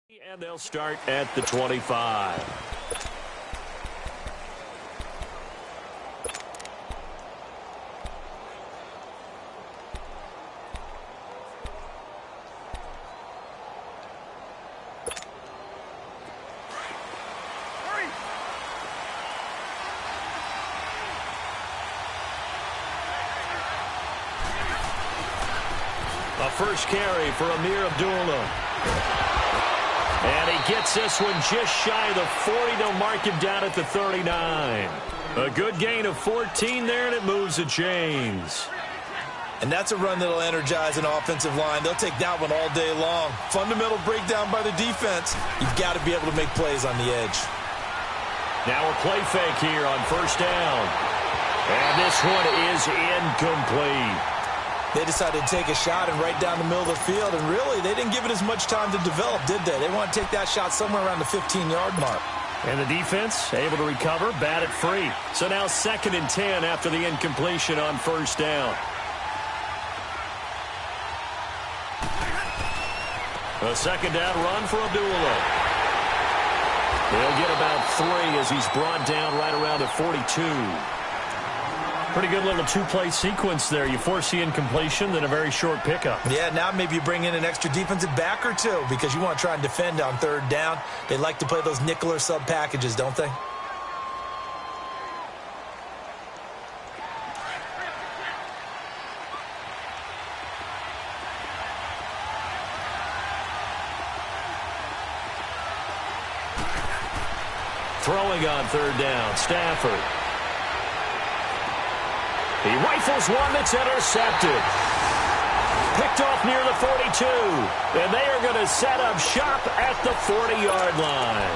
And they'll start at the 25. A first carry for Amir Abdullah. And he gets this one just shy of the 40. They'll mark him down at the 39. A good gain of 14 there, and it moves the chains. And that's a run that'll energize an offensive line. They'll take that one all day long. Fundamental breakdown by the defense. You've got to be able to make plays on the edge. Now a play fake here on first down. And this one is incomplete. They decided to take a shot and right down the middle of the field, and really, they didn't give it as much time to develop, did they? They want to take that shot somewhere around the 15-yard mark. And the defense able to recover, bat it free. So now 2nd and 10 after the incompletion on first down. A second down run for Abdullah. He'll get about 3 as he's brought down right around the 42. Pretty good little two-play sequence there. You force the incompletion, then a very short pickup. Yeah, now maybe you bring in an extra defensive back or two because you want to try and defend on 3rd down. They like to play those nickel or sub packages, don't they? Throwing on 3rd down, Stafford. He rifles one that's intercepted. Picked off near the 42. And they are going to set up shop at the 40-yard line.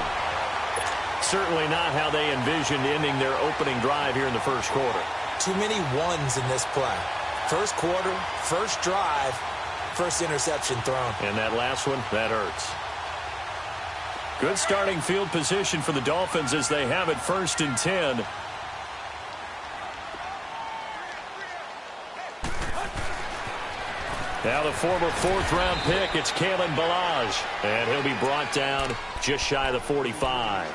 Certainly not how they envisioned ending their opening drive here in the first quarter. Too many ones in this play. First quarter, first drive, first interception thrown. And that last one, that hurts. Good starting field position for the Dolphins as they have it 1st and 10. Now the former 4th-round pick, it's Kalen Ballage. And he'll be brought down just shy of the 45.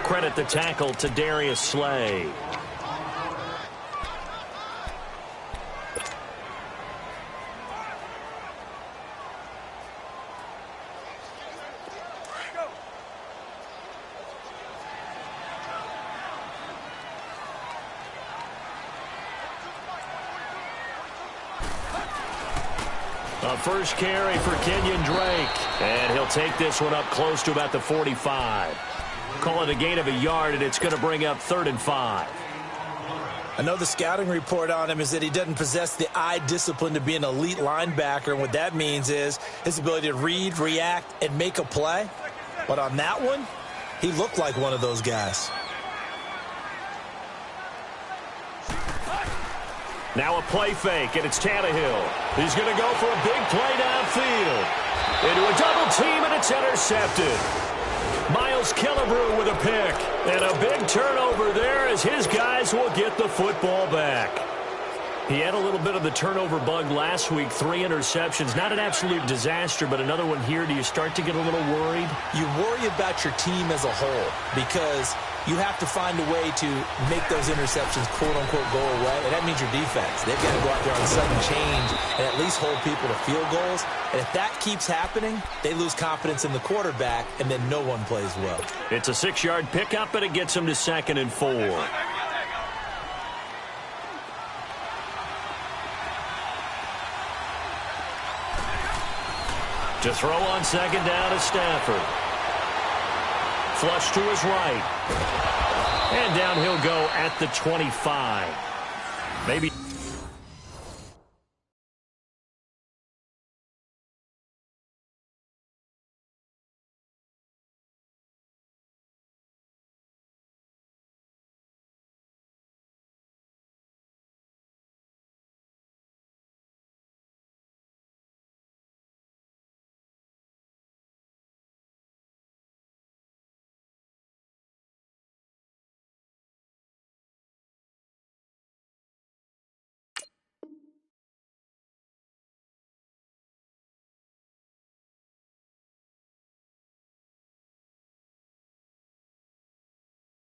Credit the tackle to Darius Slay. A first carry for Kenyon Drake. And he'll take this one up close to about the 45. Call it a gain of a yard, and it's going to bring up 3rd and 5. I know the scouting report on him is that he doesn't possess the eye discipline to be an elite linebacker. And what that means is his ability to read, react, and make a play. But on that one, he looked like one of those guys. Now a play fake, and it's Tannehill. He's going to go for a big play downfield. Into a double team, and it's intercepted. Miles Killebrew with a pick. And a big turnover there as his guys will get the football back. He had a little bit of the turnover bug last week, 3 interceptions. Not an absolute disaster, but another one here. Do you start to get a little worried? You worry about your team as a whole because you have to find a way to make those interceptions, quote-unquote, go away, and that means your defense. They've got to go out there on sudden change and at least hold people to field goals. And if that keeps happening, they lose confidence in the quarterback, and then no one plays well. It's a 6-yard pickup, and it gets them to 2nd and 4. To throw on 2nd down is Stafford. Flush to his right. And down he'll go at the 25. Maybe.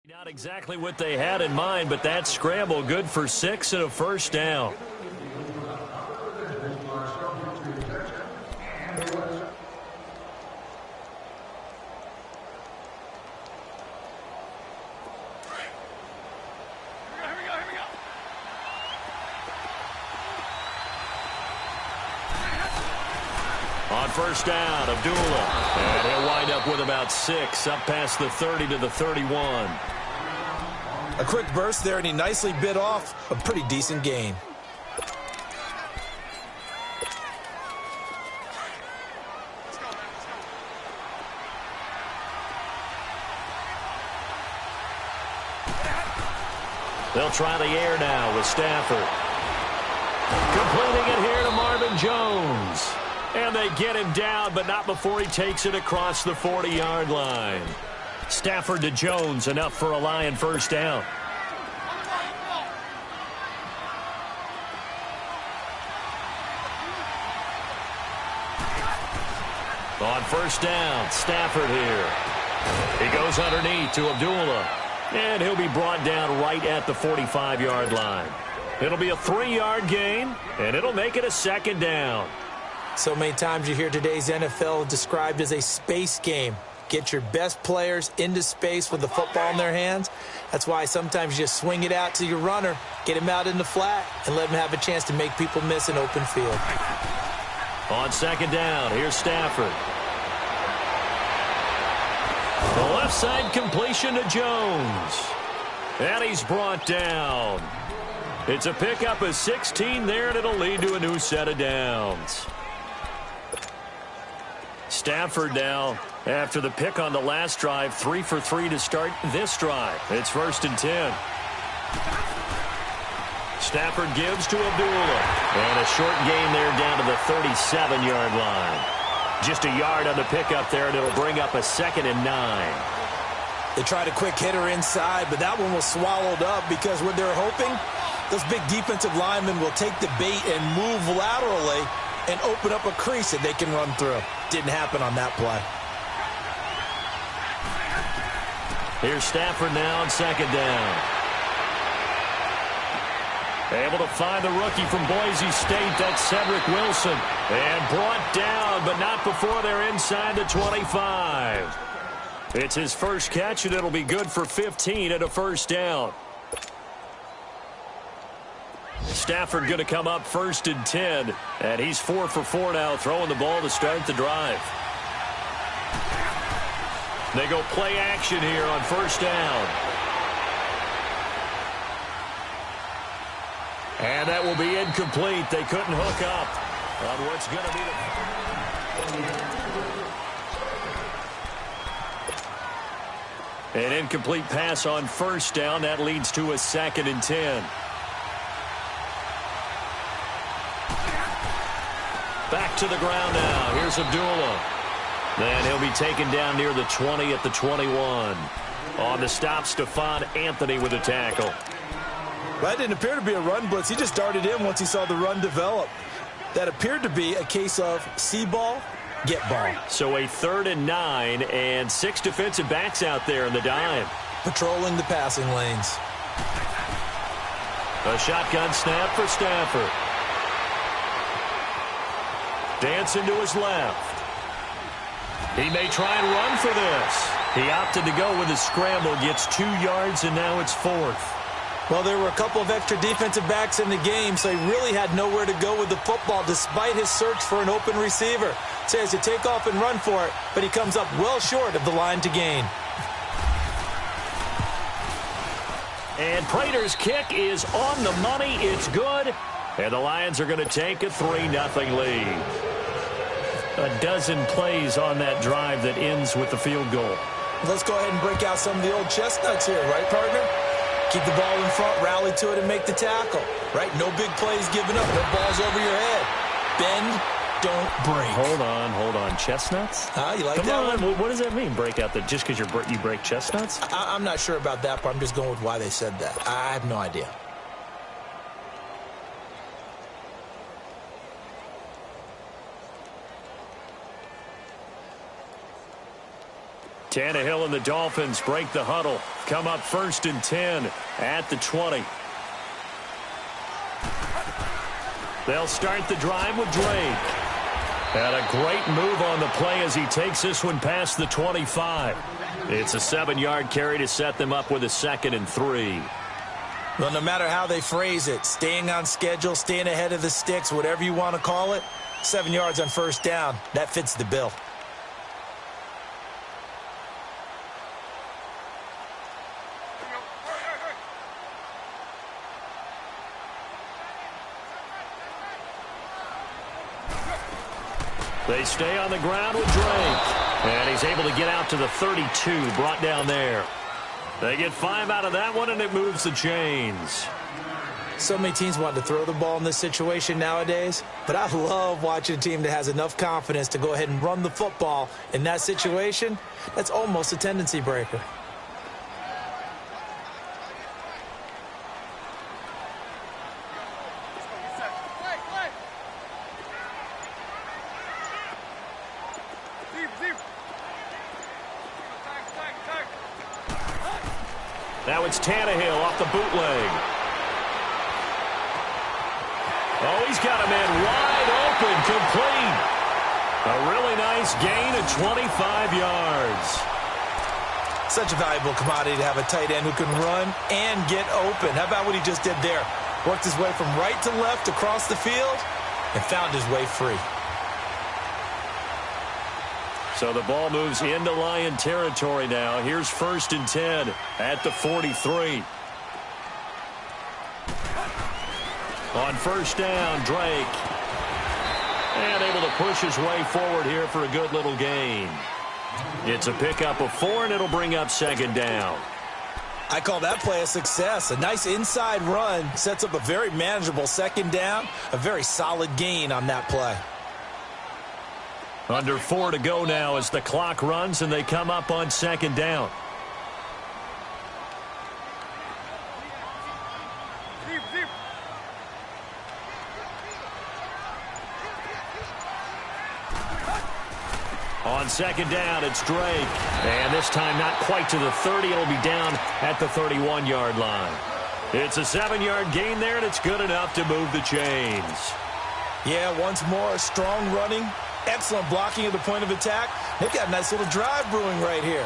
Not exactly what they had in mind, but that scramble good for 6 and a first down. On first down, Abdullah. And he'll wind up with about 6, up past the 30 to the 31. A quick burst there, and he nicely bit off a pretty decent gain. They'll try the air now with Stafford. Completing it here to Marvin Jones. And they get him down, but not before he takes it across the 40-yard line. Stafford to Jones, enough for a Lion first down. On first down, Stafford here. He goes underneath to Abdullah. And he'll be brought down right at the 45-yard line. It'll be a 3-yard gain, and it'll make it a second down. So many times you hear today's NFL described as a space game. Get your best players into space with the football in their hands. That's why sometimes you just swing it out to your runner, get him out in the flat, and let him have a chance to make people miss an open field. On second down, here's Stafford. The left side completion to Jones. And he's brought down. It's a pickup of 16 there, and it'll lead to a new set of downs. Stafford now, after the pick on the last drive, 3 for 3 to start this drive. It's 1st and 10. Stafford gives to Abdullah. And a short gain there down to the 37-yard line. Just a yard on the pickup there, and it'll bring up a 2nd and 9. They tried a quick hitter inside, but that one was swallowed up because what they're hoping, those big defensive linemen will take the bait and move laterally and open up a crease that they can run through. Didn't happen on that play. Here's Stafford now on second down. Able to find the rookie from Boise State. That's Cedric Wilson. And brought down, but not before they're inside the 25. It's his first catch, and it'll be good for 15 and a first down. Stafford going to come up 1st and 10, and he's 4 for 4 now, throwing the ball to start the drive. They go play action here on first down. And that will be incomplete. They couldn't hook up on what's going to be an incomplete pass on first down. That leads to a 2nd and 10. Back to the ground now. Here's Abdullah. Then he'll be taken down near the 20 at the 21. On the stop, Stephon Anthony with a tackle. That didn't appear to be a run blitz. He just darted in once he saw the run develop. That appeared to be a case of see ball, get ball. So a 3rd and 9 and 6 defensive backs out there in the dime. Patrolling the passing lanes. A shotgun snap for Stafford. Dancing to his left. He may try and run for this. He opted to go with his scramble, gets 2 yards, and now it's 4th. Well, there were a couple of extra defensive backs in the game, so he really had nowhere to go with the football despite his search for an open receiver. So he has to take off and run for it, but he comes up well short of the line to gain. And Prater's kick is on the money. It's good. And the Lions are going to take a 3-0 lead. A dozen plays on that drive that ends with the field goal. Let's go ahead and break out some of the old chestnuts here, right, partner? Keep the ball in front, rally to it, and make the tackle, right? No big plays given up, no balls over your head. Bend, don't break. Hold on. Chestnuts? You like Come that on. one? What does that mean, break out? Just because you break chestnuts? I'm not sure about that, but I'm just going with why they said that. I have no idea. Tannehill and the Dolphins break the huddle. Come up 1st and 10 at the 20. They'll start the drive with Drake. And a great move on the play as he takes this one past the 25. It's a 7-yard carry to set them up with a 2nd and 3. Well, no matter how they phrase it, staying on schedule, staying ahead of the sticks, whatever you want to call it, 7 yards on 1st down, that fits the bill. They stay on the ground with Drake. And he's able to get out to the 32, brought down there. They get 5 out of that one, and it moves the chains. So many teams want to throw the ball in this situation nowadays, but I love watching a team that has enough confidence to go ahead and run the football. In that situation, that's almost a tendency breaker. Now it's Tannehill off the bootleg. Oh, he's got a man wide open, complete. A really nice gain of 25 yards. Such a valuable commodity to have a tight end who can run and get open. How about what he just did there? Worked his way from right to left across the field and found his way free. So the ball moves into Lion territory now. Here's 1st and 10 at the 43. On 1st down, Drake. And able to push his way forward here for a good little gain. It's a pickup of 4, and it'll bring up 2nd down. I call that play a success. A nice inside run sets up a very manageable 2nd down. A very solid gain on that play. Under 4 to go now as the clock runs, and they come up on 2nd down. On 2nd down, it's Drake. And this time not quite to the 30. It'll be down at the 31-yard line. It's a 7-yard gain there, and it's good enough to move the chains. Yeah, once more, strong running. Excellent blocking at the point of attack. They've got a nice little drive brewing right here.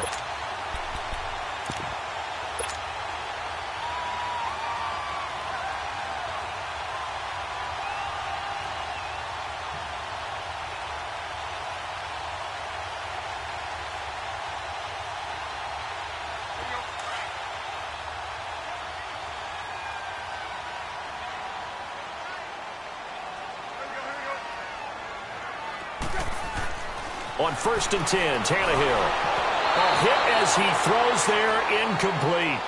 On 1st and 10, Tannehill. A hit as he throws there, incomplete.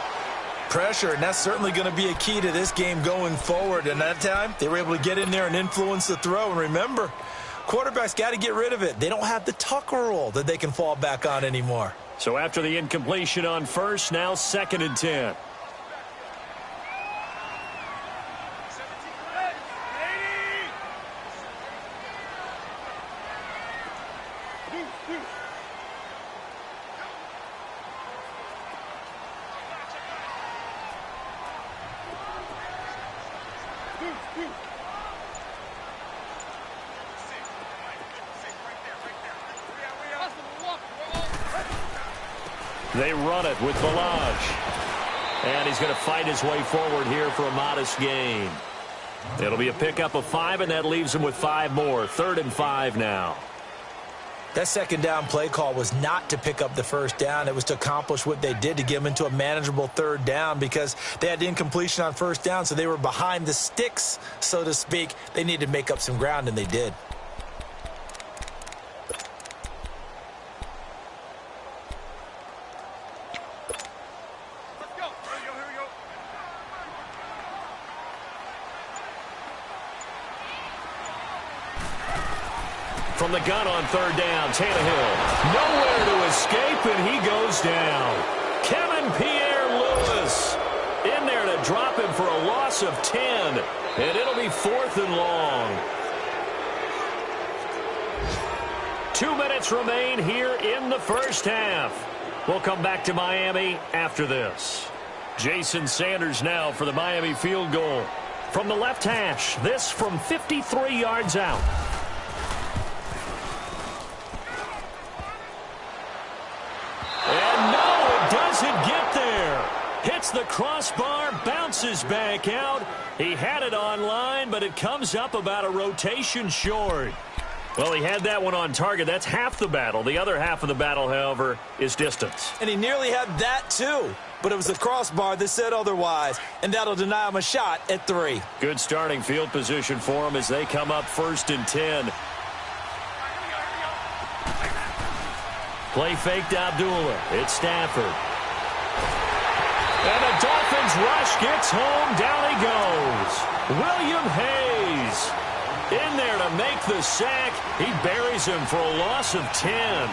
Pressure, and that's certainly going to be a key to this game going forward. And that time, they were able to get in there and influence the throw. And remember, quarterbacks got to get rid of it. They don't have the Tucker rule that they can fall back on anymore. So after the incompletion on 1st, now 2nd and 10. They run it with Balaj. And he's going to fight his way forward here for a modest gain. It'll be a pickup of 5, and that leaves him with 5 more. 3rd and 5 now. That 2nd down play call was not to pick up the 1st down. It was to accomplish what they did to get them into a manageable 3rd down because they had incompletion on 1st down, so they were behind the sticks, so to speak. They needed to make up some ground, and they did. From the gun on 3rd down, Tannehill. Nowhere to escape, and he goes down. Kevin Pierre-Louis in there to drop him for a loss of 10. And it'll be 4th and long. 2 minutes remain here in the 1st half. We'll come back to Miami after this. Jason Sanders now for the Miami field goal. From the left hash, this from 53 yards out. And no, it doesn't get there. Hits the crossbar, bounces back out. He had it on line, but it comes up about a rotation short. Well, he had that one on target. That's half the battle. The other half of the battle, however, is distance. And he nearly had that, too. But it was the crossbar that said otherwise, and that'll deny him a shot at 3. Good starting field position for him as they come up 1st and 10. Play fake to Abdullah. It's Stafford. And the Dolphins rush gets home. Down he goes. William Hayes in there to make the sack. He buries him for a loss of 10.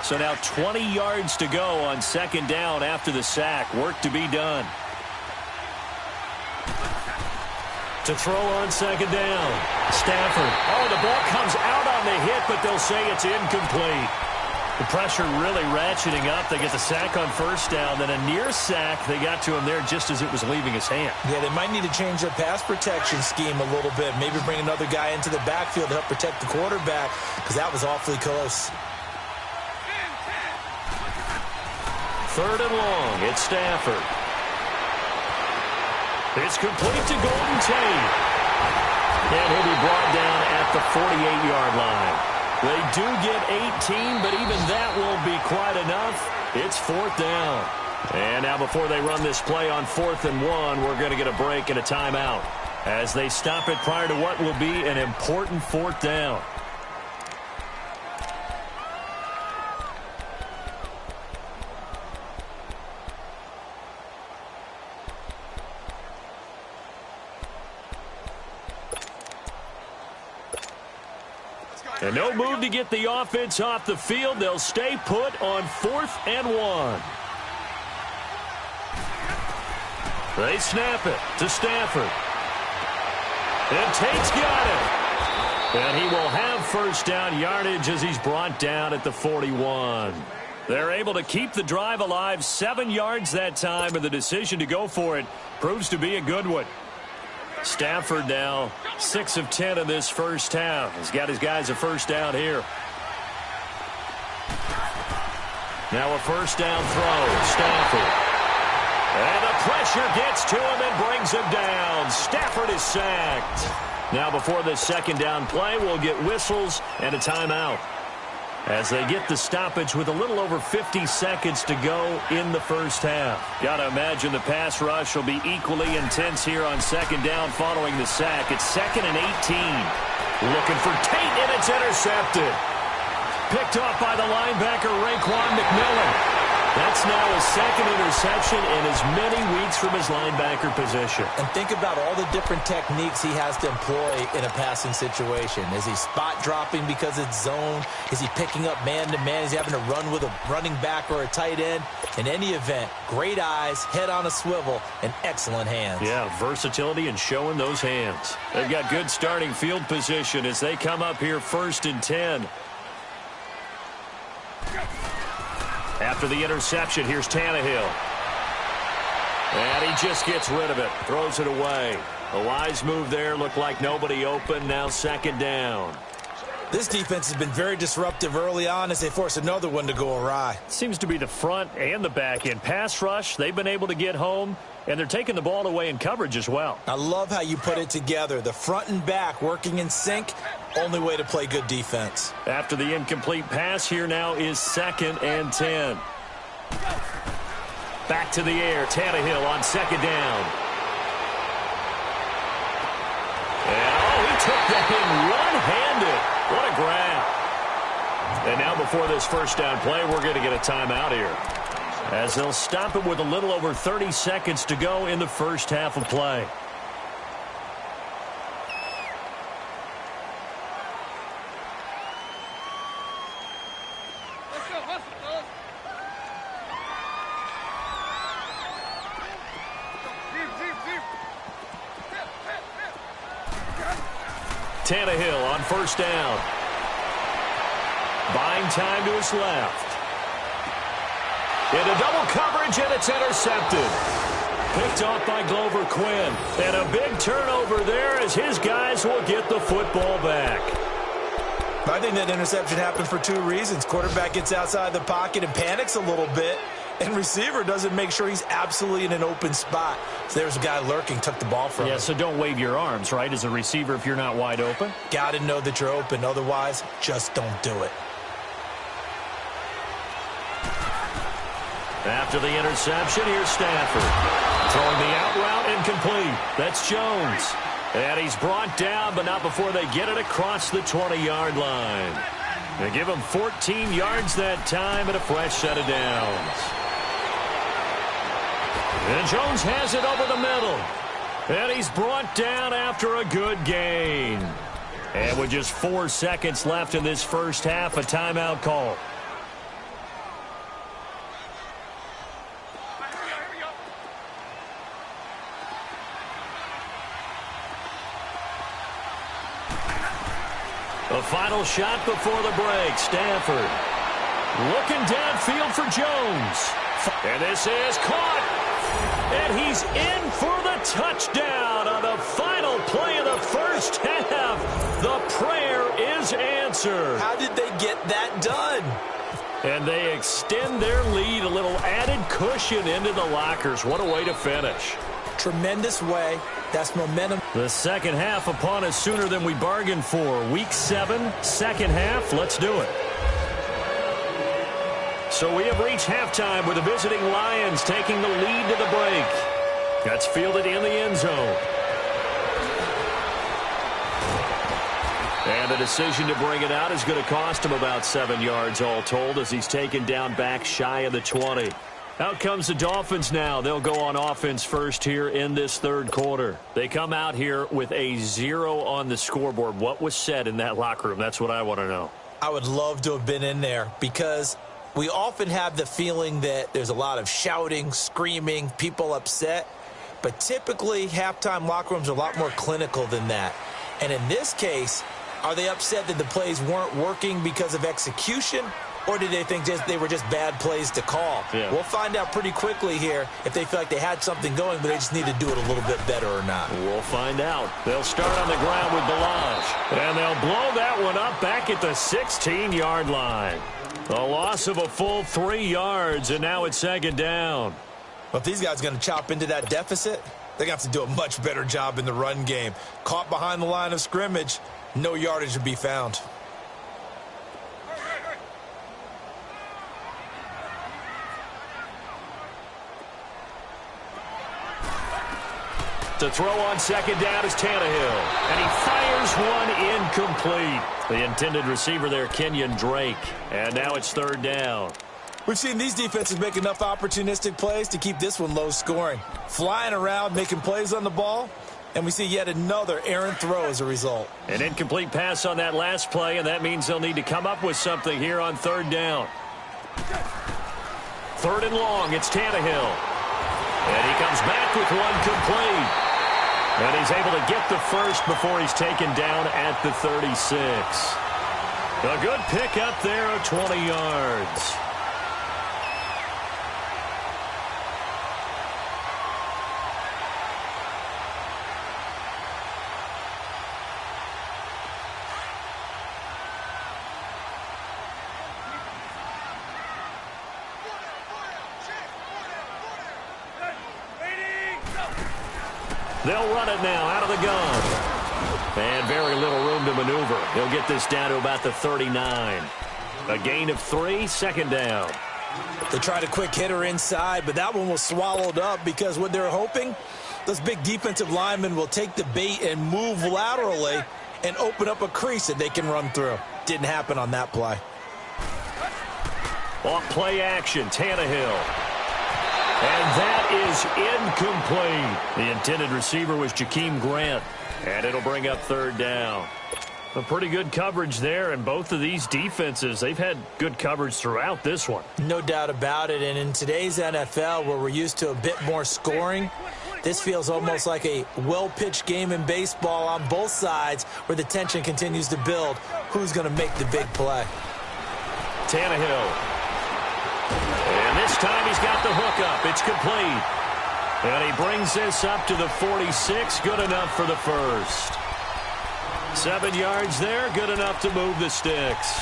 So now 20 yards to go on 2nd down after the sack. Work to be done. To throw on 2nd down. Stafford. Oh, the ball comes out on the hit, but they'll say it's incomplete. The pressure really ratcheting up. They get the sack on 1st down. Then a near sack. They got to him there just as it was leaving his hand. Yeah, they might need to change their pass protection scheme a little bit. Maybe bring another guy into the backfield to help protect the quarterback, because that was awfully close. 3rd and long. It's Stafford. It's complete to Golden Tate. And he'll be brought down at the 48-yard line. They do get 18, but even that won't be quite enough. It's 4th down. And now before they run this play on 4th and 1, we're going to get a break and a timeout as they stop it prior to what will be an important 4th down. And no move to get the offense off the field. They'll stay put on 4th and 1. They snap it to Stafford. And Tate's got it. And he will have 1st down yardage as he's brought down at the 41. They're able to keep the drive alive. 7 yards that time, and the decision to go for it proves to be a good one. Stafford now 6 of 10 in this 1st half. He's got his guys a 1st down here. Now a 1st down throw. Stafford. And the pressure gets to him and brings him down. Stafford is sacked. Now before this 2nd down play, we'll get whistles and a timeout as they get the stoppage with a little over 50 seconds to go in the 1st half. Got to imagine the pass rush will be equally intense here on 2nd down following the sack. It's 2nd and 18. Looking for Tate, and it's intercepted. Picked off by the linebacker, Raekwon McMillan. That's now his 2nd interception in as many weeks from his linebacker position. And think about all the different techniques he has to employ in a passing situation. Is he spot dropping because it's zone? Is he picking up man-to-man? Is he having to run with a running back or a tight end? In any event, great eyes, head on a swivel, and excellent hands. Yeah, versatility and showing those hands. They've got good starting field position as they come up here 1st and 10. After the interception, here's Tannehill. And he just gets rid of it. Throws it away. A wise move there. Looked like nobody open. Now 2nd down. This defense has been very disruptive early on as they force another one to go awry. Seems to be the front and the back end. Pass rush, they've been able to get home, and they're taking the ball away in coverage as well. I love how you put it together. The front and back working in sync. Only way to play good defense. After the incomplete pass, here now is 2nd and 10. Back to the air. Tannehill on 2nd down. And, he took that in one-handed. What a grab. And now before this 1st down play, we're going to get a timeout here, as they'll stop it with a little over 30 seconds to go in the 1st half of play. Tannehill on first down. Buying time to his left. Into double coverage, and it's intercepted. Picked off by Glover Quinn. And a big turnover there as his guys will get the football back. I think that interception happened for two reasons. Quarterback gets outside the pocket and panics a little bit, and receiver doesn't make sure he's absolutely in an open spot. So there's a guy lurking, took the ball from him. Yeah, so don't wave your arms, right, as a receiver if you're not wide open? Got to know that you're open. Otherwise, just don't do it. After the interception, here's Stafford. Throwing the out route incomplete. That's Jones. And he's brought down, but not before they get it across the 20-yard line. They give him 14 yards that time and a fresh set of downs. And Jones has it over the middle. And he's brought down after a good gain. And with just 4 seconds left in this first half, a timeout call. The final shot before the break. Stafford looking downfield for Jones. And this is caught. And he's in for the touchdown on the final play of the first half. The prayer is answered. How did they get that done? And they extend their lead, a little added cushion into the lockers. What a way to finish. Tremendous way. That's momentum. The second half upon us sooner than we bargained for. Week 7, second half. Let's do it. So we have reached halftime with the visiting Lions taking the lead to the break. That's fielded in the end zone. And the decision to bring it out is going to cost him about 7 yards all told as he's taken down back shy of the 20. Out comes the Dolphins now. They'll go on offense first here in this third quarter. They come out here with a 0 on the scoreboard. What was said in that locker room? That's what I want to know. I would love to have been in there because we often have the feeling that there's a lot of shouting, screaming, people upset. But typically, halftime locker rooms are a lot more clinical than that. And in this case, are they upset that the plays weren't working because of execution? Or did they think they were just bad plays to call? Yeah. We'll find out pretty quickly here if they feel like they had something going, but they just need to do it a little bit better or not. We'll find out. They'll start on the ground with Balaj. And they'll blow that one up back at the 16-yard line. A loss of a full 3 yards, and now it's second down. Well, if these guys are going to chop into that deficit, they're going to have to do a much better job in the run game. Caught behind the line of scrimmage, no yardage to be found. To throw on second down is Tannehill. And he fires one incomplete. The intended receiver there, Kenyon Drake. And now it's third down. We've seen these defenses make enough opportunistic plays to keep this one low scoring. Flying around, making plays on the ball. And we see yet another errant throw as a result. An incomplete pass on that last play, and that means they'll need to come up with something here on third down. Third and long, it's Tannehill. And he comes back with one complete. And he's able to get the first before he's taken down at the 36. A good pickup there of 20 yards. They'll run it now out of the gun. And very little room to maneuver. He'll get this down to about the 39. A gain of 3, second down. They tried a quick hitter inside, but that one was swallowed up because what they're hoping, those big defensive linemen will take the bait and move laterally and open up a crease that they can run through. Didn't happen on that play. Off play action, Tannehill. And that is incomplete. The intended receiver was Jakeem Grant. And it'll bring up third down. A pretty good coverage there, and both of these defenses, they've had good coverage throughout this one. No doubt about it, and in today's NFL, where we're used to a bit more scoring, This feels almost like a well-pitched game in baseball on both sides where the tension continues to build. Who's going to make the big play? Tannehill. And this time he's got the hook up. It's complete. And he brings this up to the 46. Good enough for the first. 7 yards there. Good enough to move the sticks.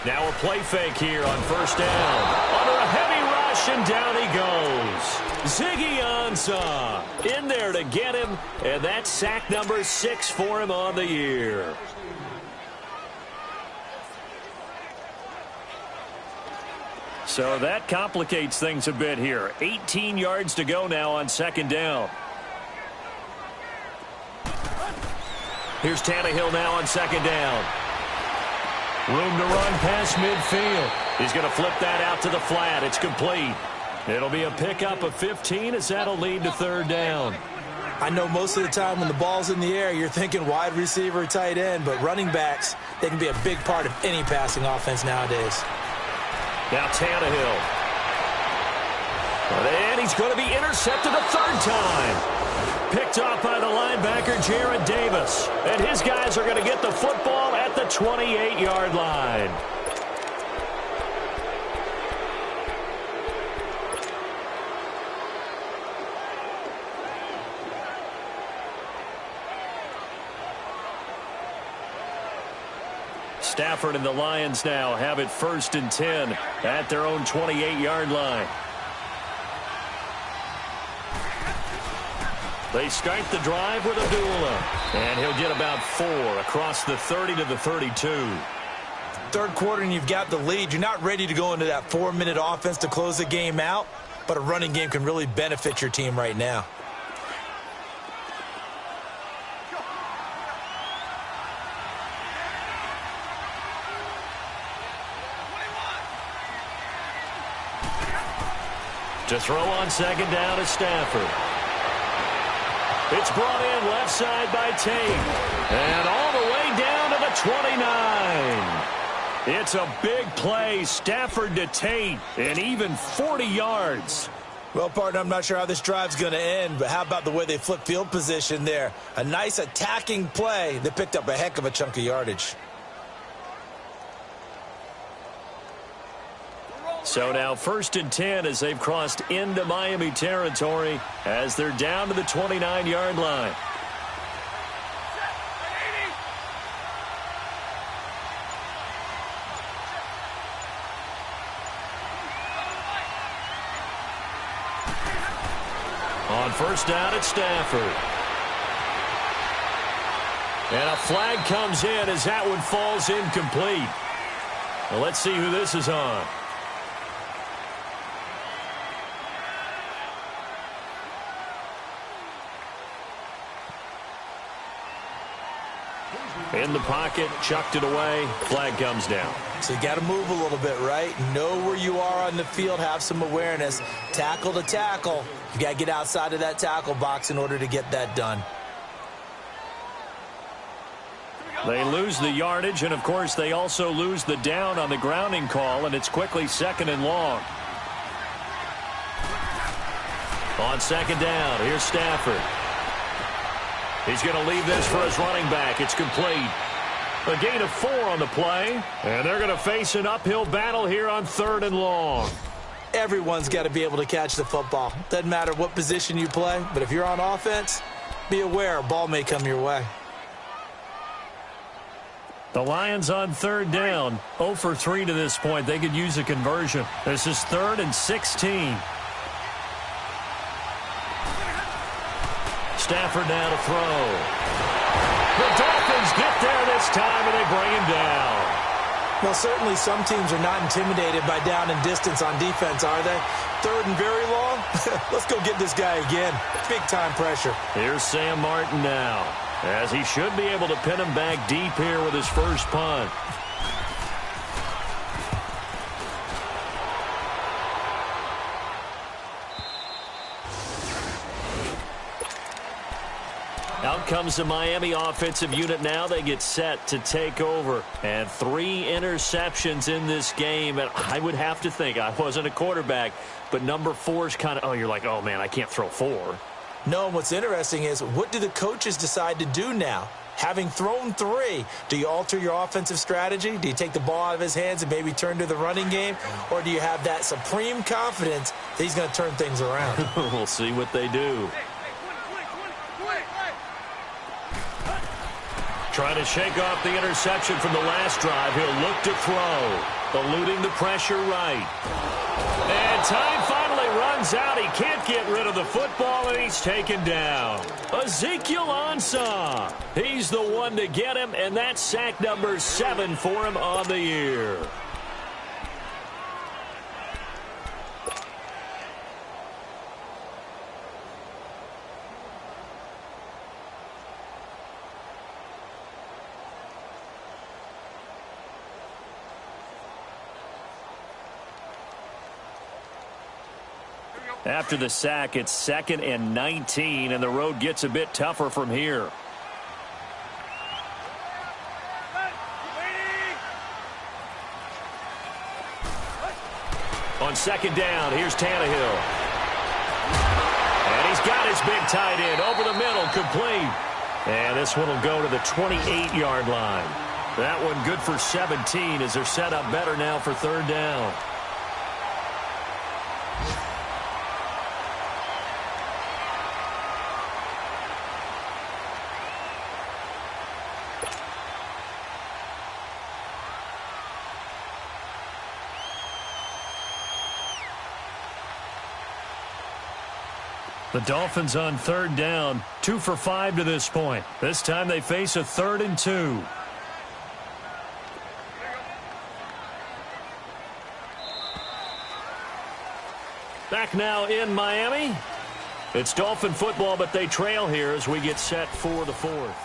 Now a play fake here on first down. Under a heavy rush, and down he goes. Ziggy Ansah in there to get him, and that's sack number 6 for him on the year. So that complicates things a bit here. 18 yards to go now on second down. Here's Tannehill now on second down. Room to run past midfield. He's going to flip that out to the flat. It's complete. It'll be a pickup of 15 as that'll lead to third down. I know most of the time when the ball's in the air, you're thinking wide receiver, tight end, but running backs, they can be a big part of any passing offense nowadays. Now Tannehill. And he's going to be intercepted a third time. Picked off by the linebacker, Jared Davis. And his guys are going to get the football at the 28-yard line. Stafford and the Lions now have it first and 10 at their own 28-yard line. They start the drive with Abdullah. And he'll get about 4 across the 30 to the 32. Third quarter and you've got the lead. You're not ready to go into that 4-minute offense to close the game out, but a running game can really benefit your team right now. To throw on second down is Stafford. It's brought in left side by Tate. And all the way down to the 29. It's a big play. Stafford to Tate. And even 40 yards. Well, partner, I'm not sure how this drive's going to end, but how about the way they flip field position there? A nice attacking play that picked up a heck of a chunk of yardage. So now first and 10 as they've crossed into Miami territory as they're down to the 29-yard line. On first down, it's Stafford. And a flag comes in as that one falls incomplete. Well, let's see who this is on. In the pocket, chucked it away, flag comes down. So you got to move a little bit, right? Know where you are on the field, have some awareness. Tackle to tackle. You got to get outside of that tackle box in order to get that done. They lose the yardage, and of course they also lose the down on the grounding call, and it's quickly second and long. On second down, here's Stafford. He's going to leave this for his running back. It's complete. A gain of 4 on the play, and they're going to face an uphill battle here on third and long. Everyone's got to be able to catch the football. Doesn't matter what position you play, but if you're on offense, be aware a ball may come your way. The Lions on third down, 0 for 3 to this point. They could use a conversion. This is 3rd and 16. Stafford now to throw. The Dolphins get there this time, and they bring him down. Well, certainly some teams are not intimidated by down and distance on defense, are they? 3rd and very long? Let's go get this guy again. Big-time pressure. Here's Sam Martin now, as he should be able to pin him back deep here with his first punt. comes the Miami offensive unit now. They get set to take over. And 3 interceptions in this game. And I would have to think, I wasn't a quarterback, but number 4 is kind of, oh, you're like, oh, man, I can't throw 4. No, and what's interesting is, what do the coaches decide to do now? Having thrown 3, do you alter your offensive strategy? Do you take the ball out of his hands and maybe turn to the running game? Or do you have that supreme confidence that he's going to turn things around? We'll see what they do. Trying to shake off the interception from the last drive. He'll look to throw. Eluding the pressure right. And time finally runs out. He can't get rid of the football, and he's taken down. Ezekiel Ansah. He's the one to get him, and that's sack number 7 for him on the year. After the sack, it's 2nd and 19, and the road gets a bit tougher from here. On 2nd down, here's Tannehill. And he's got his big tight end over the middle, complete. And this one will go to the 28-yard line. That one good for 17 as they're set up better now for 3rd down. The Dolphins on 3rd down, 2 for 5 to this point. This time they face a 3rd and 2. Back now in Miami. It's Dolphin football, but they trail here as we get set for the 4th.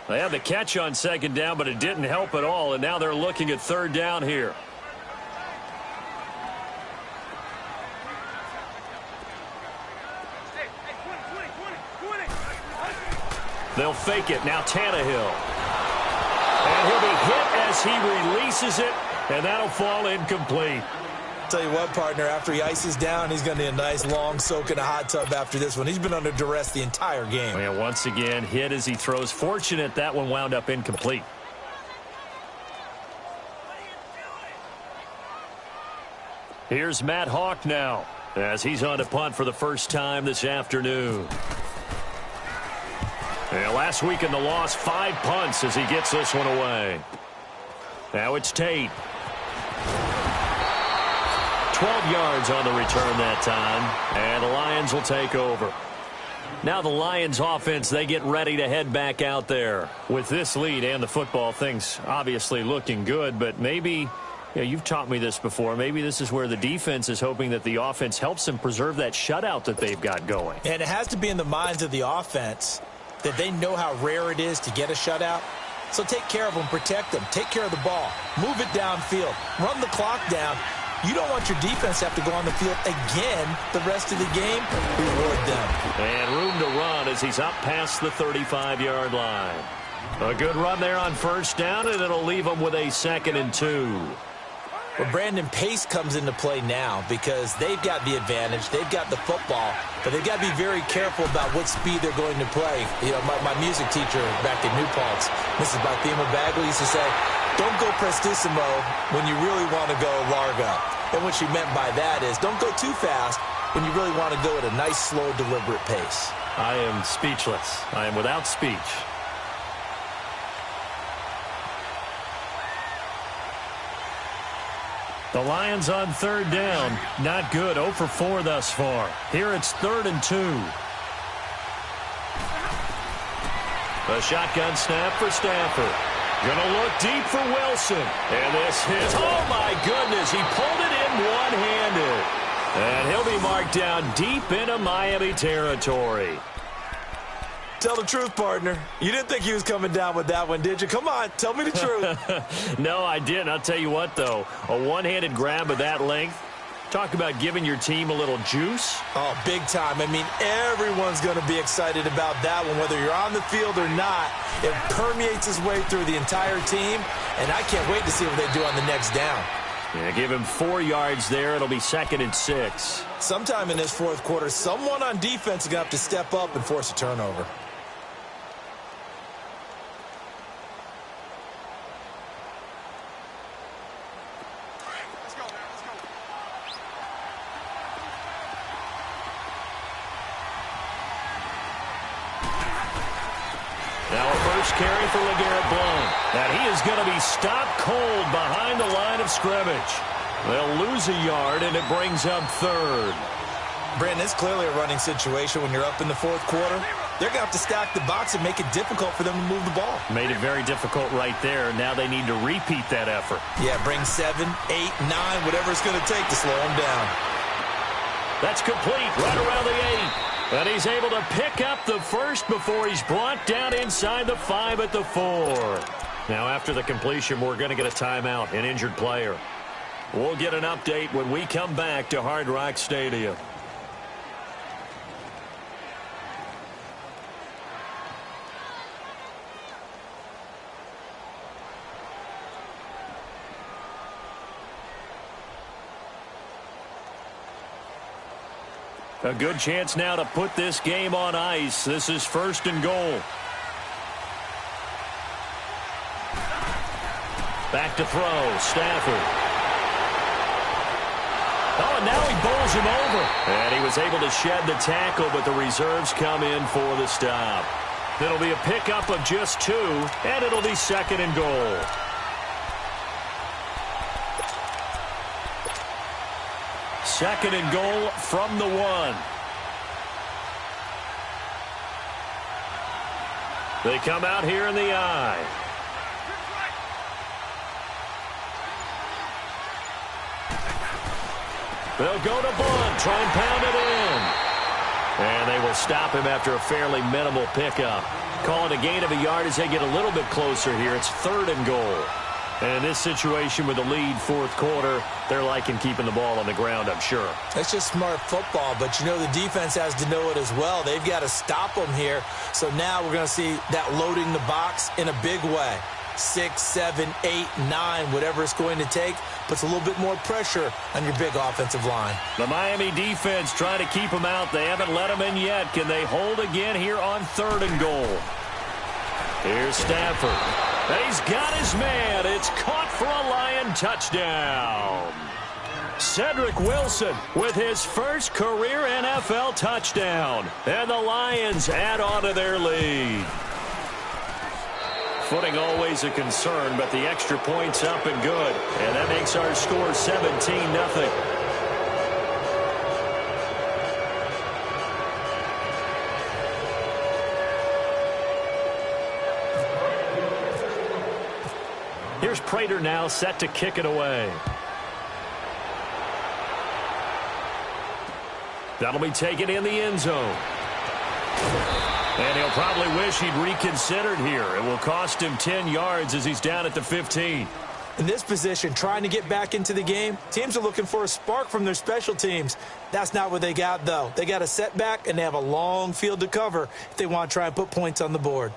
They had the catch on 2nd down, but it didn't help at all, and now they're looking at 3rd down here. They'll fake it. Now Tannehill. And he'll be hit as he releases it, and that'll fall incomplete. Tell you what, partner, after he ices down, he's going to need a nice long soak in a hot tub after this one. He's been under duress the entire game. And once again, hit as he throws. Fortunate that one wound up incomplete. Here's Matt Hawk now as he's on to punt for the first time this afternoon. And last week in the loss, 5 punts as he gets this one away. Now it's Tate. 12 yards on the return that time, and the Lions will take over. Now the Lions offense, they get ready to head back out there. With this lead and the football, things obviously looking good, but maybe, you've taught me this before, maybe this is where the defense is hoping that the offense helps them preserve that shutout that they've got going. And it has to be in the minds of the offense that they know how rare it is to get a shutout. So take care of them, protect them, take care of the ball, move it downfield, run the clock down. You don't want your defense to have to go on the field again the rest of the game. Reward them. And room to run as he's up past the 35-yard line. A good run there on 1st down, and it'll leave him with a 2nd and 2. Well, Brandon, pace comes into play now because they've got the advantage. They've got the football, but they've got to be very careful about what speed they're going to play. You know, my music teacher back in New Paltz, Mrs. Bathema Bagley, used to say, don't go prestissimo when you really want to go largo. And what she meant by that is don't go too fast when you really want to go at a nice, slow, deliberate pace. I am speechless. I am without speech. The Lions on 3rd down. Not good. 0 for 4 thus far. Here it's 3rd and 2. A shotgun snap for Stafford. Gonna look deep for Wilson. And this hits. Oh, my goodness. He pulled it in one-handed. And he'll be marked down deep into Miami territory. Tell the truth, partner. You didn't think he was coming down with that one, did you? Come on, tell me the truth. No, I didn't. I'll tell you what, though. A one-handed grab of that length. Talk about giving your team a little juice. Oh, big time. I mean, everyone's going to be excited about that one, whether you're on the field or not. It permeates its way through the entire team, and I can't wait to see what they do on the next down. Yeah, give him 4 yards there. It'll be 2nd and 6. Sometime in this fourth quarter, someone on defense is going to have to step up and force a turnover. Carry for LeGarrette Blount. And he is going to be stopped cold behind the line of scrimmage. They'll lose a yard, and it brings up 3rd. Brandon, it's clearly a running situation when you're up in the fourth quarter. They're going to have to stack the box and make it difficult for them to move the ball. Made it very difficult right there. Now they need to repeat that effort. Yeah, bring 7, 8, 9, whatever it's going to take to slow them down. That's complete right around the 8. And he's able to pick up the first before he's brought down inside the 5 at the 4. Now, after the completion, we're going to get a timeout, an injured player. We'll get an update when we come back to Hard Rock Stadium. A good chance now to put this game on ice. This is 1st and goal. Back to throw. Stafford. Oh, and now he bowls him over. And he was able to shed the tackle, but the reserves come in for the stop. It'll be a pickup of just 2, and it'll be 2nd and goal. Second and goal from the 1. They come out here in the I. They'll go to Blount, try and pound it in. And they will stop him after a fairly minimal pickup. Call it a gain of a yard as they get a little bit closer here. It's 3rd and goal. And in this situation with the lead fourth quarter, they're liking keeping the ball on the ground, I'm sure. That's just smart football, but you know the defense has to know it as well. They've got to stop them here. So now we're going to see that loading the box in a big way. 6, 7, 8, 9, whatever it's going to take, puts a little bit more pressure on your big offensive line. The Miami defense trying to keep them out. They haven't let them in yet. Can they hold again here on 3rd and goal? Here's Stafford. And he's got his man. It's caught for a Lion touchdown. Cedric Wilson with his first career NFL touchdown. And the Lions add on to their lead. Footing always a concern, but the extra point's up and good. And that makes our score 17-0. Here's Prater now set to kick it away. That'll be taken in the end zone. And he'll probably wish he'd reconsidered here. It will cost him 10 yards as he's down at the 15. In this position, trying to get back into the game, teams are looking for a spark from their special teams. That's not what they got, though. They got a setback, and they have a long field to cover if they want to try and put points on the board.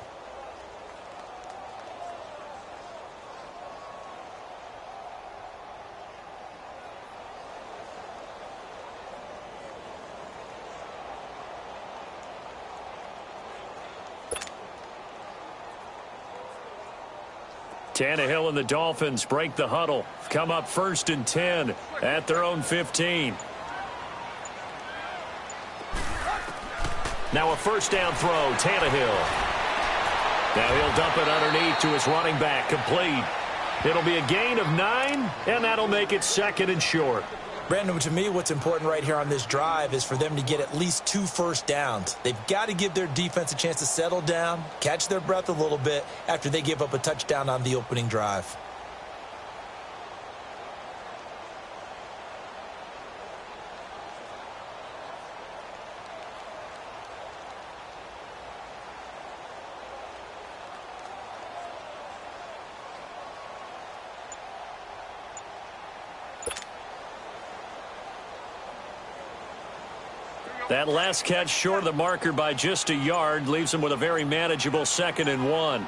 Tannehill and the Dolphins break the huddle. Come up 1st and 10 at their own 15. Now a first down throw, Tannehill. Now he'll dump it underneath to his running back, complete. It'll be a gain of 9, and that'll make it 2nd and short. Brandon, to me, what's important right here on this drive is for them to get at least 2 first downs. They've got to give their defense a chance to settle down, catch their breath a little bit after they give up a touchdown on the opening drive. That last catch short of the marker by just a yard leaves him with a very manageable 2nd and 1.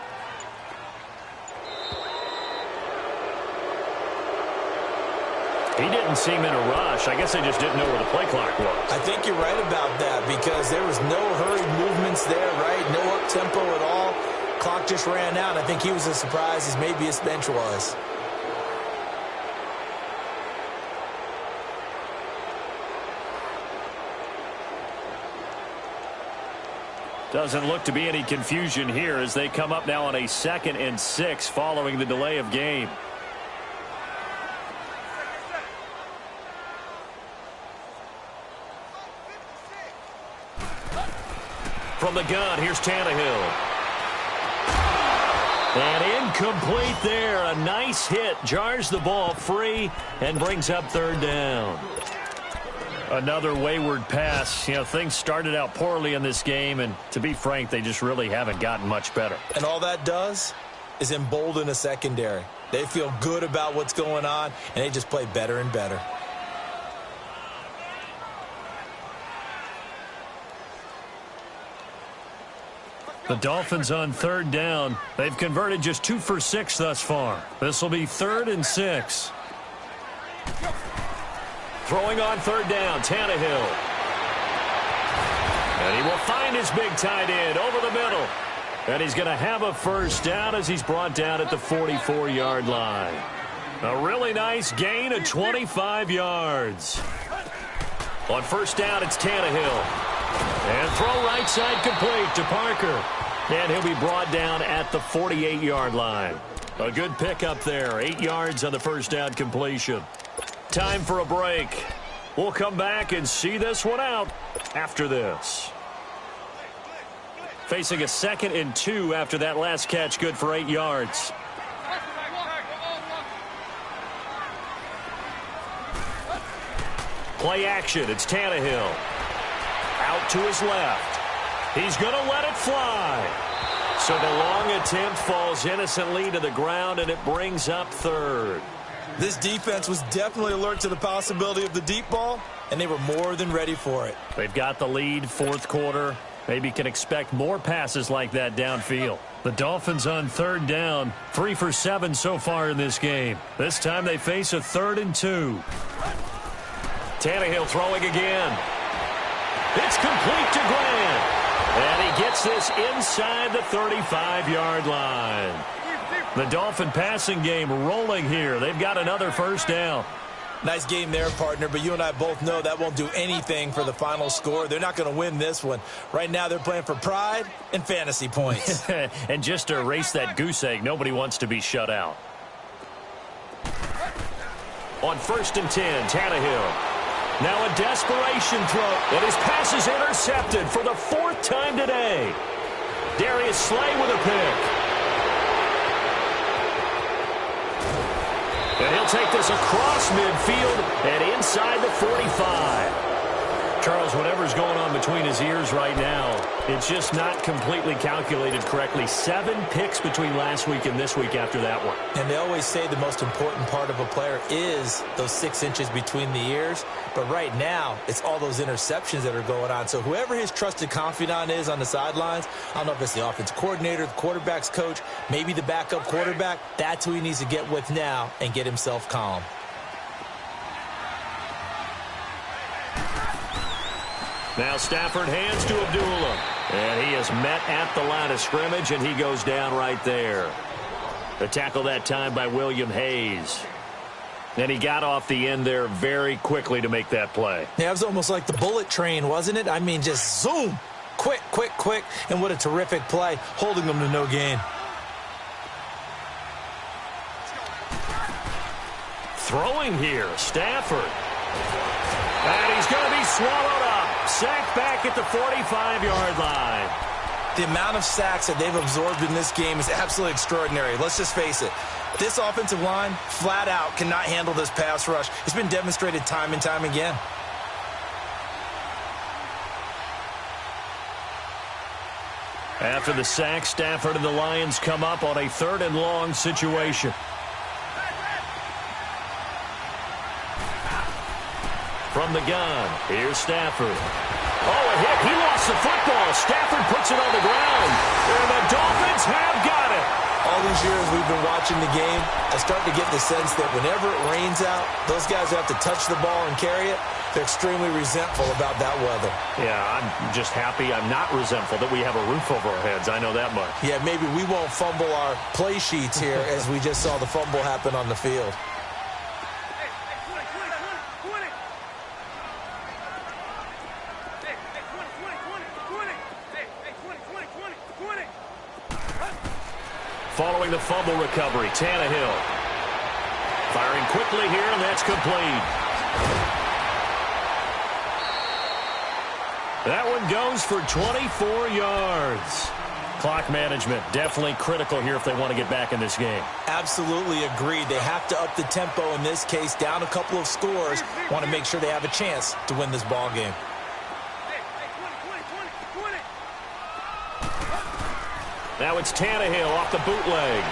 He didn't seem in a rush. I guess they just didn't know where the play clock was. I think you're right about that because there was no hurried movements there, right? No up-tempo at all. Clock just ran out. I think he was as surprised as maybe his bench was. Doesn't look to be any confusion here as they come up now on a 2nd and 6 following the delay of game. From the gun, here's Tannehill. And incomplete there. A nice hit. Jars the ball free and brings up 3rd down. Another wayward pass. You know, things started out poorly in this game, and to be frank, they just really haven't gotten much better. And all that does is embolden a secondary. They feel good about what's going on, and they just play better and better. The Dolphins on 3rd down. They've converted just 2 for 6 thus far. This will be 3rd and 6. Throwing on 3rd down, Tannehill. And he will find his big tight end over the middle. And he's going to have a 1st down as he's brought down at the 44-yard line. A really nice gain of 25 yards. On 1st down, it's Tannehill. And throw right side complete to Parker. And he'll be brought down at the 48-yard line. A good pickup there. 8 yards on the 1st down completion. Time for a break. We'll come back and see this one out after this. Facing a 2nd and 2 after that last catch, good for 8 yards. Play action. It's Tannehill. Out to his left. He's going to let it fly. So the long attempt falls innocently to the ground, and it brings up 3rd. This defense was definitely alert to the possibility of the deep ball, and they were more than ready for it. They've got the lead, 4th quarter. Maybe can expect more passes like that downfield. The Dolphins on 3rd down, 3 for 7 so far in this game. This time they face a 3rd and 2. Tannehill throwing again. It's complete to Grant. And he gets this inside the 35-yard line. The Dolphin passing game rolling here. They've got another 1st down. Nice game there, partner, but you and I both know that won't do anything for the final score. They're not going to win this one. Right now they're playing for pride and fantasy points. And just to erase that goose egg, nobody wants to be shut out. On 1st and 10, Tannehill. Now a desperation throw, and his pass is intercepted for the 4th time today. Darius Slay with a pick. And he'll take this across midfield and inside the 45. Charles, whatever's going on between his ears right now, it's just not completely calculated correctly. 7 picks between last week and this week after that one. And they always say the most important part of a player is those 6 inches between the ears. But right now, it's all those interceptions that are going on. So whoever his trusted confidant is on the sidelines, I don't know if it's the offense coordinator, the quarterback's coach, maybe the backup quarterback, that's who he needs to get with now and get himself calm. Now Stafford hands to Abdullah. And he is met at the line of scrimmage, and he goes down right there. The tackle that time by William Hayes. And he got off the end there very quickly to make that play. Yeah, it was almost like the bullet train, wasn't it? I mean, just zoom. Quick, quick, quick. And what a terrific play, holding them to no gain. Throwing here, Stafford. And he's going to be swallowed up. Sacked back at the 45-yard line. The amount of sacks that they've absorbed in this game is absolutely extraordinary. Let's just face it. This offensive line, flat out, cannot handle this pass rush. It's been demonstrated time and time again. After the sack, Stafford and the Lions come up on a 3rd and long situation. From the gun, here's Stafford. Oh, a hit. He lost the football. Stafford puts it on the ground. And the Dolphins have got it. All these years we've been watching the game, I start to get the sense that whenever it rains out, those guys who have to touch the ball and carry it, they're extremely resentful about that weather. Yeah, I'm just happy I'm not resentful that we have a roof over our heads. I know that much. Yeah, maybe we won't fumble our play sheets here as we just saw the fumble happen on the field. Following the fumble recovery, Tannehill. Firing quickly here, and that's complete. That one goes for 24 yards. Clock management, definitely critical here if they want to get back in this game. Absolutely agreed. They have to up the tempo in this case, down a couple of scores. Want to make sure they have a chance to win this ball game. Now it's Tannehill off the bootleg.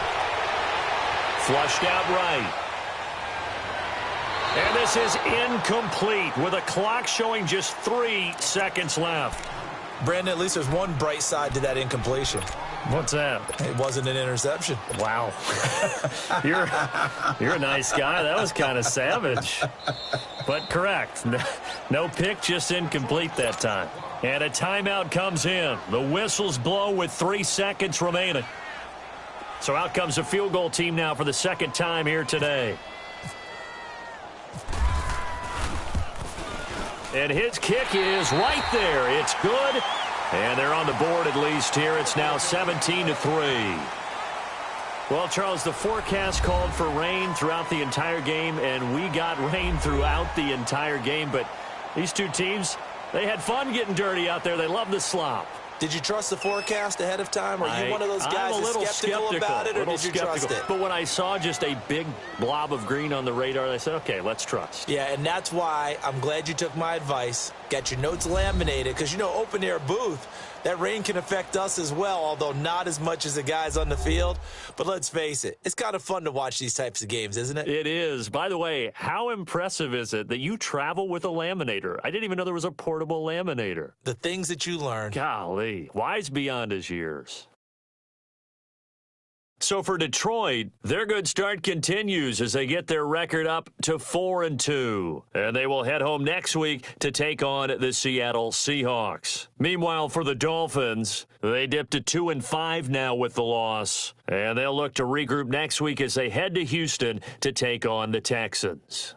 Flushed out right. And this is incomplete with a clock showing just 3 seconds left. Brandon, at least there's one bright side to that incompletion. What's that? It wasn't an interception. Wow. You're a nice guy. That was kind of savage. But correct. No pick, just incomplete that time. And a timeout comes in. The whistles blow with 3 seconds remaining. So out comes the field goal team now for the second time here today. And his kick is right there. It's good. And they're on the board at least here. It's now 17-3. Well, Charles, the forecast called for rain throughout the entire game, and we got rain throughout the entire game. But these two teams, they had fun getting dirty out there. They love the slop. Did you trust the forecast ahead of time? Are you one of those guys that's skeptical about it, or did you trust it? But when I saw just a big blob of green on the radar, I said, okay, let's trust. Yeah, and that's why I'm glad you took my advice. Got your notes laminated, because, you know, open-air booth, that rain can affect us as well, although not as much as the guys on the field. But let's face it, it's kind of fun to watch these types of games, isn't it? It is. By the way, how impressive is it that you travel with a laminator? I didn't even know there was a portable laminator. The things that you learn. Golly, wise beyond his years. So for Detroit, their good start continues as they get their record up to 4-2. And they will head home next week to take on the Seattle Seahawks. Meanwhile, for the Dolphins, they dipped to 2-5 now with the loss. And they'll look to regroup next week as they head to Houston to take on the Texans.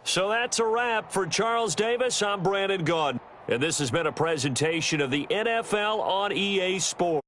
So that's a wrap. For Charles Davis, I'm Brandon Gaudin. And this has been a presentation of the NFL on EA Sports.